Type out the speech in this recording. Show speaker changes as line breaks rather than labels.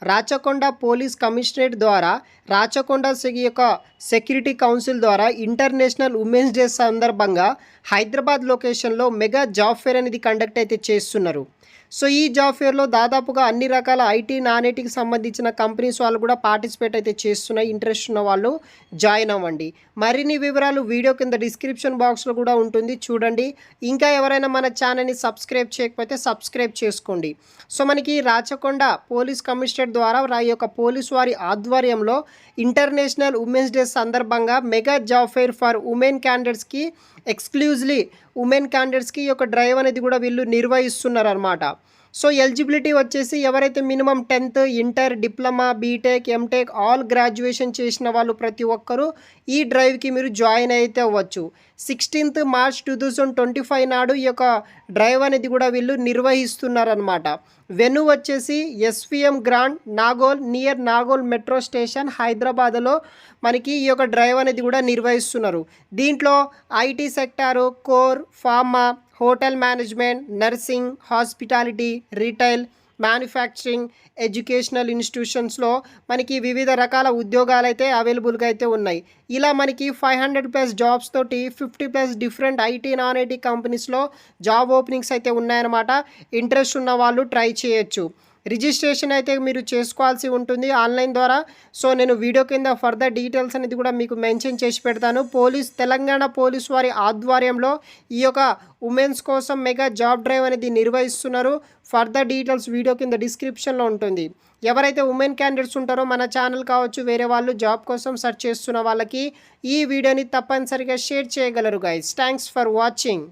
Rachakonda police commissionerate ద్వారా రాచకొండ యొక్క security council ద్వారా ఇంటర్నేషనల్ ఉమెన్స్ డే సందర్భంగా హైదరాబాద్ లొకేషన్లో మెగా జాబ్ ఫేర్ అనేది కండక్ట్ అయితే చేస్తున్నారు. సో ఈ జాబ్ ఫేర్లో దాదాపుగా అన్ని రకాల ఐటీ నాన్ ఐటీకి సంబంధించిన కంపెనీస్ వాళ్ళు కూడా పార్టిసిపేట్ అయితే చేస్తున్నాయి. ఇంట్రెస్ట్ ఉన్న వాళ్ళు జాయిన్ అవ్వండి. మరిన్ని వివరాలు వీడియో కింద డిస్క్రిప్షన్ బాక్స్లో కూడా ఉంటుంది, చూడండి. ఇంకా ఎవరైనా మన ఛానల్ని సబ్స్క్రైబ్ చేయకపోతే సబ్స్క్రైబ్ చేసుకోండి. సో మనకి రాచకొండ పోలీస్ కమిషనరేట్ ద్వారా ఈ యొక్క పోలీస్ వారి ఆధ్వర్యంలో ఇంటర్నేషనల్ ఉమెన్స్ డే సందర్భంగా mega job fair for women క్యాండిడేట్స్కి ఎక్స్క్లూజివ్లీ ఉమెన్ క్యాండిడేట్స్కి ఈ యొక్క డ్రైవ్ అనేది కూడా వీళ్ళు నిర్వహిస్తున్నారు అనమాట. సో ఎలిజిబిలిటీ వచ్చేసి ఎవరైతే minimum 10th, inter, diploma, BTech, MTech all graduation చేసిన వాళ్ళు ప్రతి ఒక్కరూ ఈ డ్రైవ్కి మీరు జాయిన్ అయితే అవ్వచ్చు. 16th March 2025 నాడు ఈ యొక్క డ్రైవ్ అనేది కూడా వీళ్ళు నిర్వహిస్తున్నారనమాట. వెన్యూ వచ్చేసి SVM Grand Nagole near Nagole metro station హైదరాబాద్లో మనకి ఈ యొక్క డ్రైవ్ అనేది కూడా నిర్వహిస్తున్నారు. దీంట్లో IT sector, core, pharma, hotel management, nursing, hospitality, retail, manufacturing, educational ఇన్స్టిట్యూషన్స్లో మనకి వివిధ రకాల ఉద్యోగాలు అయితే అవైలబుల్గా అయితే ఉన్నాయి. ఇలా మనకి 500+ జాబ్స్ తోటి 50+ డిఫరెంట్ ఐటీ నాన్ ఐటీ కంపెనీస్లో జాబ్ ఓపెనింగ్స్ అయితే ఉన్నాయన్నమాట. ఇంట్రెస్ట్ ఉన్న వాళ్ళు ట్రై చేయొచ్చు. రిజిస్ట్రేషన్ అయితే మీరు చేసుకోవాల్సి ఉంటుంది ఆన్లైన్ ద్వారా. సో నేను వీడియో కింద ఫర్దర్ డీటెయిల్స్ అనేది కూడా మీకు మెన్షన్ చేసి పెడతాను. తెలంగాణ పోలీస్ వారి ఆధ్వర్యంలో ఈ యొక్క ఉమెన్స్ కోసం మెగా జాబ్ డ్రైవ్ అనేది నిర్వహిస్తున్నారు. ఫర్దర్ డీటెయిల్స్ వీడియో కింద డిస్క్రిప్షన్లో ఉంటుంది. ఎవరైతే ఉమెన్ క్యాండిడేట్స్ ఉంటారో మన ఛానల్ కావచ్చు, వేరే వాళ్ళు జాబ్ కోసం సెర్చ్ చేస్తున్న వాళ్ళకి ఈ వీడియోని తప్పనిసరిగా షేర్ చేయగలరు గైస్. Thanks for watching.